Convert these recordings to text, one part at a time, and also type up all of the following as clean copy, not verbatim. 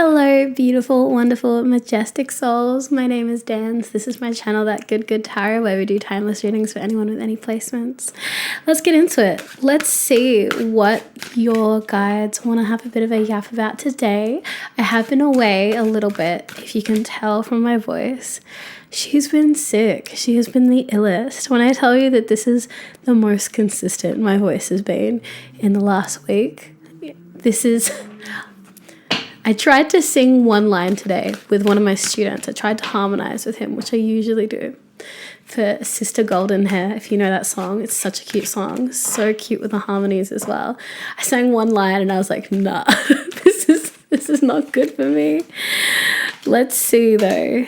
Hello, beautiful, wonderful, majestic souls. My name is Dans. This is my channel, That Good Tarot, where we do timeless readings for anyone with any placements. Let's get into it. Let's see what your guides want to have a bit of a yap about today. I have been away a little bit, if you can tell from my voice. She's been sick. She has been the illest. When I tell you that this is the most consistent my voice has been in the last week, I tried to sing one line today with one of my students. I tried to harmonize with him, which I usually do, for Sister Golden Hair. If you know that song, it's such a cute song. So cute with the harmonies as well. I sang one line and I was like, nah, this is not good for me. Let's see though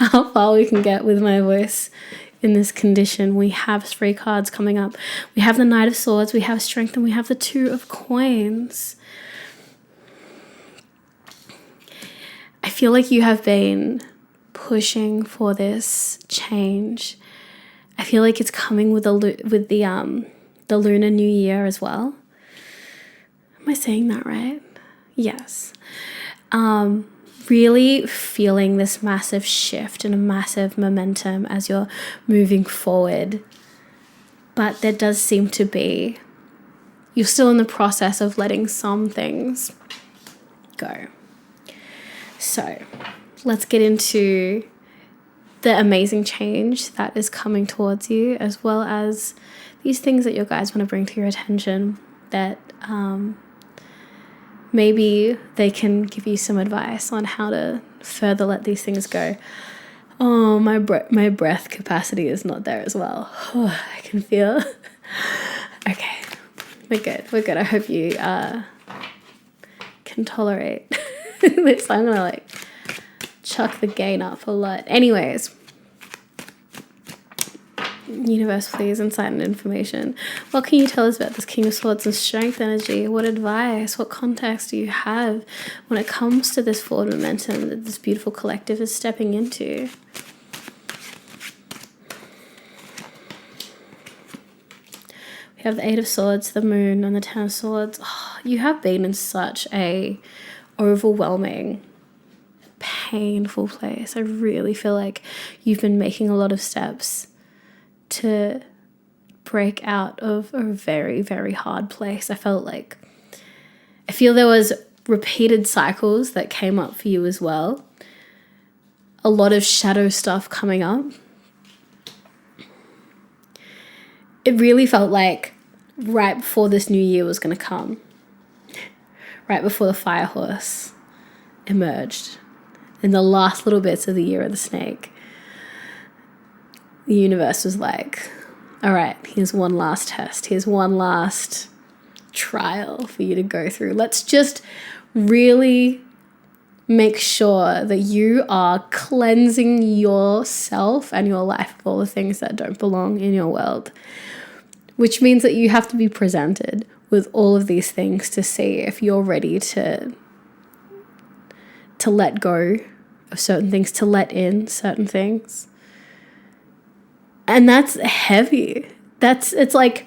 how far we can get with my voice in this condition. We have 3 cards coming up. We have the Knight of Swords, we have Strength, and we have the 2 of Coins. I feel like you have been pushing for this change. I feel like it's coming with the Lunar New Year as well. Am I saying that right? Yes. Really feeling this massive shift and a massive momentum as you're moving forward. But there does seem to be, you're still in the process of letting some things go. So let's get into the amazing change that is coming towards you, as well as these things that your guides want to bring to your attention that maybe they can give you some advice on how to further let these things go. Oh, my breath capacity is not there as well. Oh, I can feel. Okay, we're good. I hope you can tolerate this. I'm gonna chuck the gain up a lot. Anyways, universe, please, insight and information. What can you tell us about this King of Swords and Strength energy? What advice, what context do you have when it comes to this forward momentum that this beautiful collective is stepping into? We have the 8 of Swords, the Moon, and the 10 of Swords. Oh, you have been in such a overwhelming, painful place. I really feel like you've been making a lot of steps to break out of a very, very hard place. I feel there was repeated cycles that came up for you as well. A lot of shadow stuff coming up. It really felt like right before this new year was going to come, right before the fire horse emerged, in the last little bits of the year of the snake, the universe was like, all right, here's one last test. Here's one last trial for you to go through. Let's just really make sure that you are cleansing yourself and your life of all the things that don't belong in your world, which means that you have to be presented with all of these things to see if you're ready to let go of certain things, to let in certain things. And that's heavy. It's like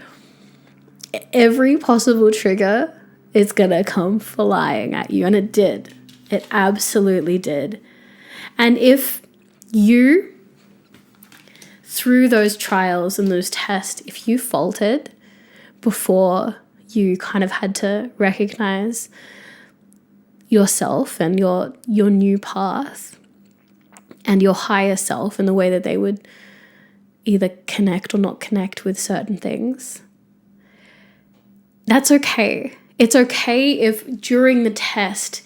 every possible trigger is gonna come flying at you. And it did. It absolutely did. And if you, through those trials and those tests, if you faltered before you kind of had to recognize yourself and your new path and your higher self and the way that they would either connect or not connect with certain things, that's okay. It's okay if during the test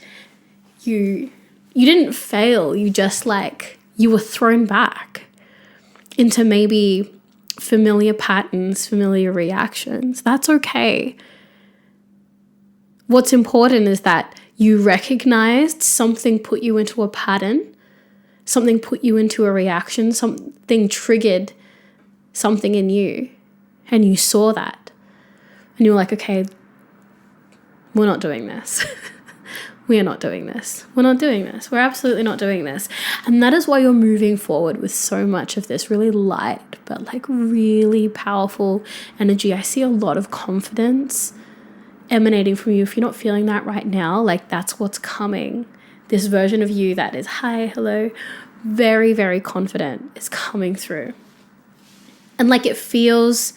you didn't fail, you just you were thrown back into maybe familiar patterns, familiar reactions. That's okay. What's important is that you recognized something put you into a pattern, something put you into a reaction, something triggered something in you, and you saw that. And you were like, okay, we're not doing this. We are not doing this. We're not doing this. We're absolutely not doing this. And that is why you're moving forward with so much of this really light, but really powerful energy. I see a lot of confidence emanating from you. If you're not feeling that right now, that's what's coming. this version of you that is, hi, hello, very, very confident, is coming through. And like, it feels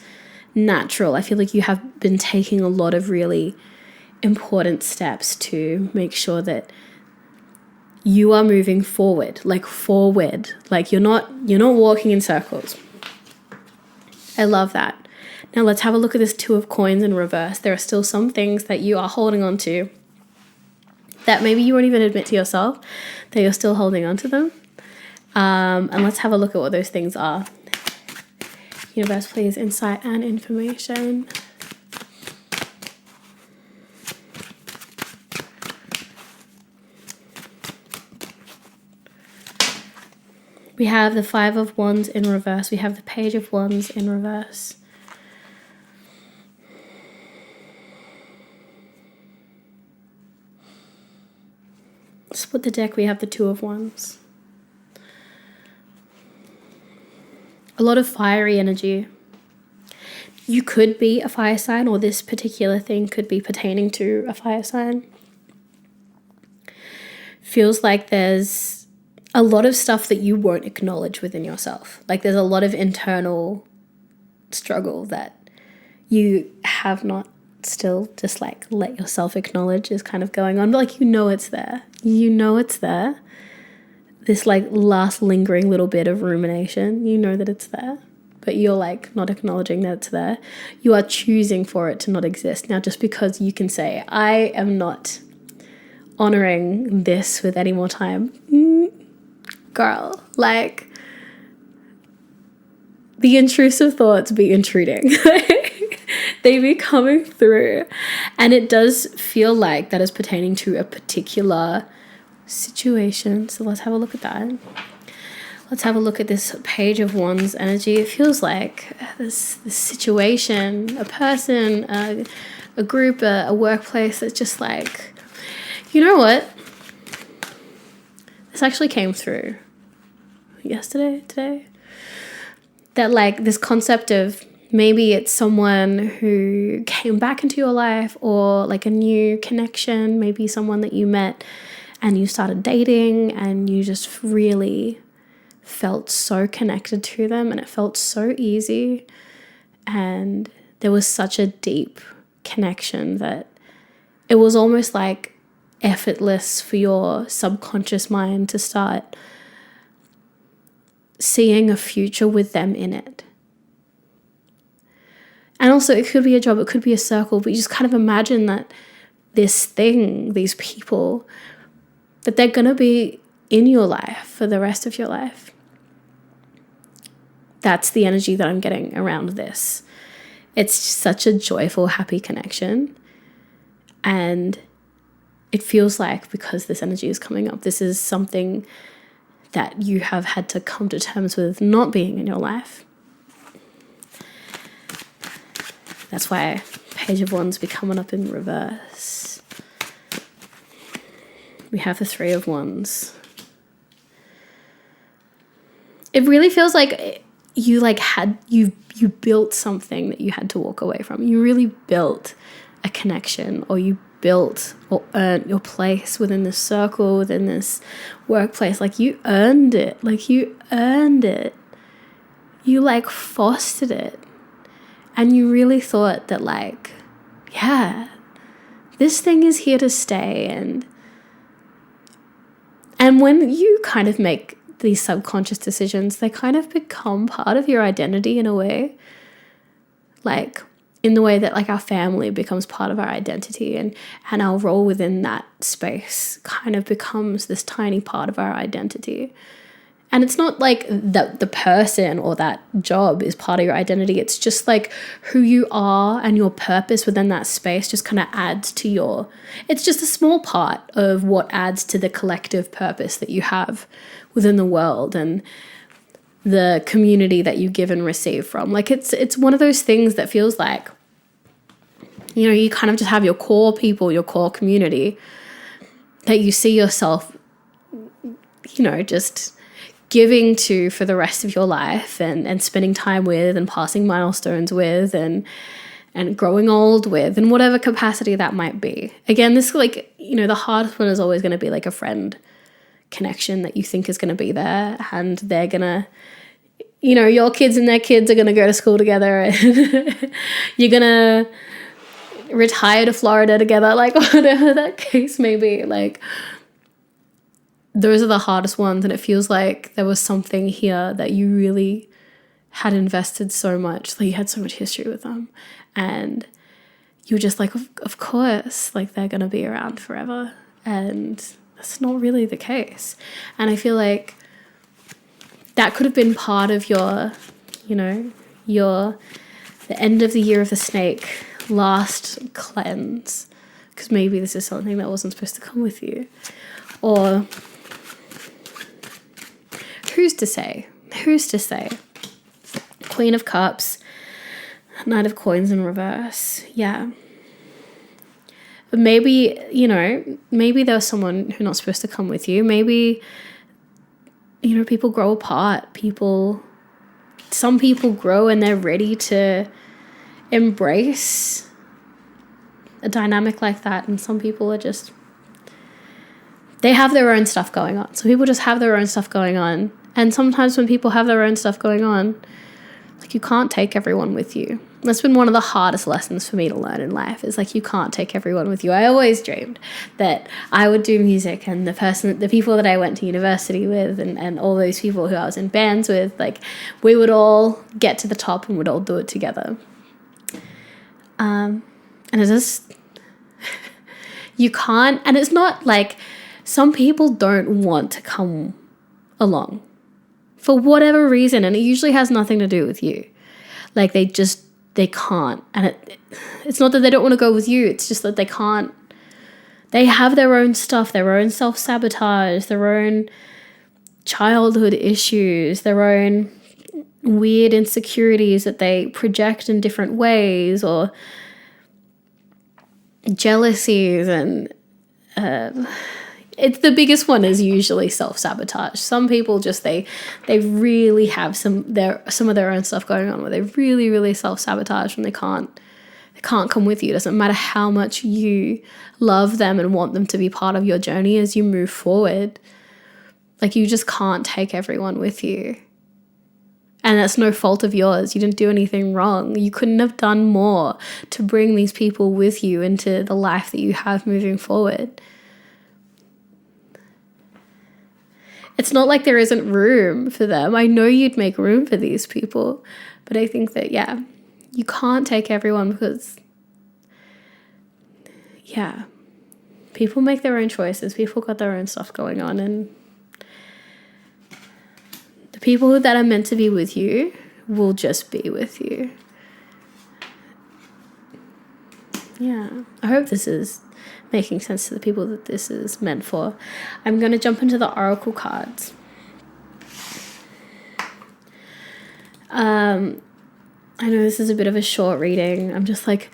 natural. I feel like you have been taking a lot of really important steps to make sure that you are moving forward. Like you're not walking in circles. I love that. Now let's have a look at this Two of Coins in reverse. There are still some things that you are holding on to that maybe you won't even admit to yourself that you're still holding on to them. And let's have a look at what those things are. Universe, please, insight and information. We have the Five of Wands in reverse. We have the Page of Wands in reverse. Split the deck, we have the Two of Wands. A lot of fiery energy. You could be a fire sign, or this particular thing could be pertaining to a fire sign. Feels like there's a lot of stuff that you won't acknowledge within yourself. Like there's a lot of internal struggle that you have not still just like let yourself acknowledge is kind of going on. But like, it's there. It's there. This like last lingering little bit of rumination, that it's there, but you're like not acknowledging that it's there. You are choosing for it to not exist. Now, just because you can say, I am not honoring this with any more time, girl, like the intrusive thoughts be intruding. They be coming through, and it does feel like that is pertaining to a particular situation. So let's have a look at that. Let's have a look at this Page of Wands energy. It feels like this situation, a person, a group, a workplace that's just like, you know what? This actually came through today. That like this concept of maybe it's someone who came back into your life, or like a new connection, maybe someone that you met and you started dating and you just really felt so connected to them and it felt so easy. And there was such a deep connection that it was almost like effortless for your subconscious mind to start seeing a future with them in it. And also it could be a job, it could be a circle, but you just kind of imagine that this thing, these people, that they're going to be in your life for the rest of your life. That's the energy that I'm getting around this. It's such a joyful, happy connection. And it feels like, because this energy is coming up, this is something that you have had to come to terms with not being in your life. That's why Page of Wands be coming up in reverse. We have the Three of Wands. It really feels like you built something that you had to walk away from. You really built a connection, or you built or earned your place within this circle, within this workplace. Like you earned it. You like fostered it. And you really thought that like, yeah, this thing is here to stay. And when you kind of make these subconscious decisions, they kind of become part of your identity in a way. Like in the way that like our family becomes part of our identity, and our role within that space kind of becomes this tiny part of our identity. And it's not like that the person or that job is part of your identity. It's just like who you are, and your purpose within that space just kind of adds to it's just a small part of what adds to the collective purpose that you have within the world and the community that you give and receive from. Like it's one of those things that feels like, you kind of just have your core people, your core community that you see yourself, just giving to for the rest of your life, and spending time with, and passing milestones with, and and growing old with, in whatever capacity that might be. Again, this, like, you know, the hardest one is always going to be like a friend connection that you think is going to be there, and they're going to, you know, your kids and their kids are going to go to school together, and you're going to retire to Florida together, like whatever that case may be. Like, those are the hardest ones, and it feels like there was something here that you really had invested so much, like you had so much history with them, and you were just like, of course, like they're gonna be around forever, and that's not really the case. And I feel like that could have been part of your, you know, the end of the year of the snake, last cleanse, because maybe this is something that wasn't supposed to come with you. Or who's to say? Queen of Cups, Knight of Coins in reverse. Yeah. But maybe, you know, maybe there was someone who's not supposed to come with you. Maybe, you know, people grow apart. Some people grow and they're ready to embrace a dynamic like that. And some people are just, they have their own stuff going on. So people just have their own stuff going on. And sometimes when people have their own stuff going on, like, you can't take everyone with you. That's been one of the hardest lessons for me to learn in life, is like, you can't take everyone with you. I always dreamed that I would do music, and the people that I went to university with, and all those people who I was in bands with, like, we would all get to the top and would all do it together. And it's just, you can't, and it's not like, some people don't want to come along for whatever reason, and it usually has nothing to do with you. Like, they can't, and it's not that they don't want to go with you, it's just that they can't. They have their own stuff, their own self-sabotage, their own childhood issues, their own weird insecurities that they project in different ways, or jealousies, and it's the biggest one is usually self-sabotage. Some people just, they really have some of their own stuff going on, where they really, really self-sabotage, and they can't come with you. It doesn't matter how much you love them and want them to be part of your journey as you move forward. Like, you just can't take everyone with you. And that's no fault of yours. You didn't do anything wrong. You couldn't have done more to bring these people with you into the life that you have moving forward. It's not like there isn't room for them. I know you'd make room for these people, but I think that, yeah, you can't take everyone, because, yeah, people make their own choices. People got their own stuff going on, and the people that are meant to be with you will just be with you. Yeah, I hope this is making sense to the people that this is meant for. I'm going to jump into the oracle cards. I know this is a bit of a short reading. I'm just like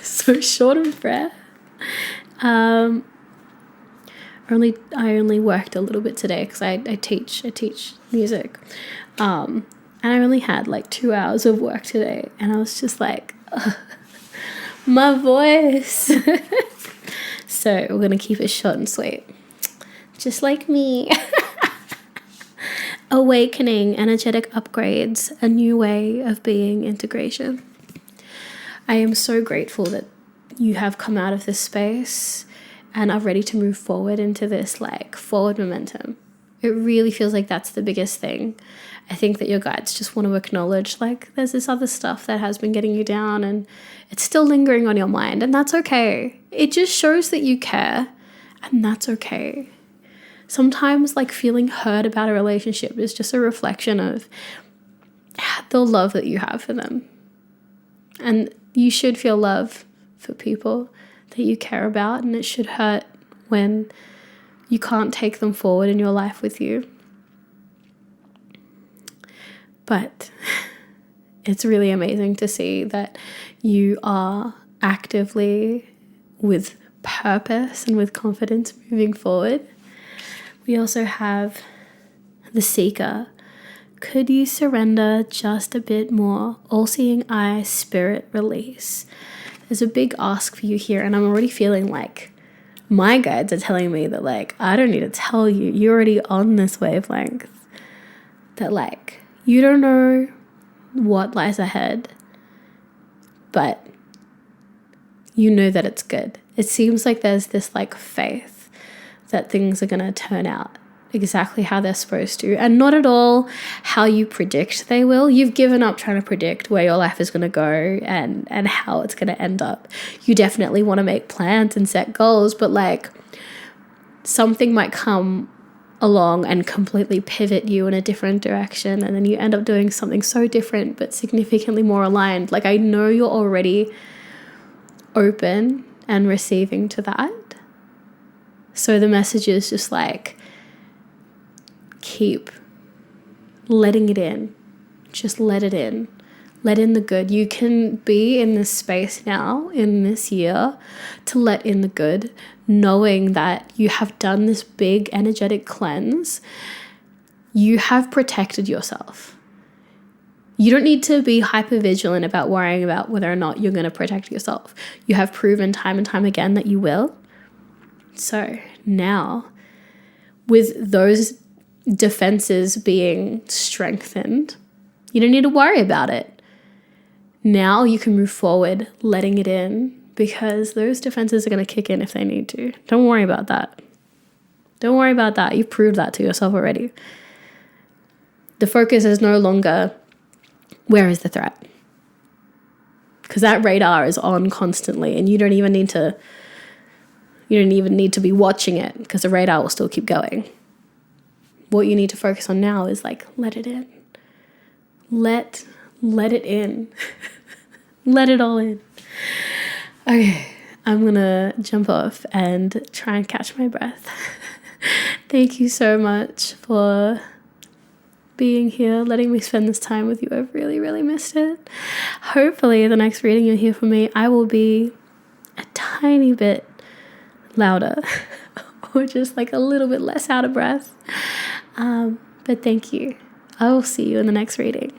so short of breath. I only worked a little bit today because I teach music, and I only had like 2 hours of work today, and I was just like, my voice. So we're gonna keep it short and sweet, just like me. Awakening, energetic upgrades, a new way of being, integration. I am so grateful that you have come out of this space and are ready to move forward into this, like, forward momentum. It really feels like that's the biggest thing. I think that your guides just want to acknowledge, like, there's this other stuff that has been getting you down and it's still lingering on your mind, and that's okay. It just shows that you care, and that's okay. Sometimes, like, feeling hurt about a relationship is just a reflection of the love that you have for them. And you should feel love for people that you care about, and it should hurt when you can't take them forward in your life with you. But it's really amazing to see that you are actively, with purpose and with confidence, moving forward. We also have the Seeker Could you surrender just a bit more? All-seeing eye, spirit, release. There's a big ask for you here, and I'm already feeling like my guides are telling me that, like, I don't need to tell you. You're already on this wavelength. That, like, you don't know what lies ahead, but you know that it's good. It seems like there's this, like, faith that things are going to turn out exactly how they're supposed to, and not at all how you predict they will. You've given up trying to predict where your life is going to go and how it's going to end up. You definitely want to make plans and set goals, but like something might come along and completely pivot you in a different direction, and then you end up doing something so different but significantly more aligned. Like, I know you're already open and receiving to that. So the message is just like, keep letting it in. Just let it in. Let in the good. You can be in this space now, in this year, to let in the good, knowing that you have done this big energetic cleanse. You have protected yourself. You don't need to be hyper vigilant about worrying about whether or not you're going to protect yourself. You have proven time and time again that you will. So now, with those defenses being strengthened, you don't need to worry about it. Now you can move forward, letting it in, because those defenses are going to kick in if they need to. Don't worry about that. Don't worry about that. You've proved that to yourself already. The focus is no longer, where is the threat? Because that radar is on constantly, and you don't even need to be watching it, because the radar will still keep going. What you need to focus on now is like, let it in. Let it in. Let it all in. Okay, I'm gonna jump off and try and catch my breath. Thank you so much for being here, letting me spend this time with you. I've really, really missed it. Hopefully the next reading you'll hear from me, I will be a tiny bit louder or just like a little bit less out of breath. But thank you. I will see you in the next reading.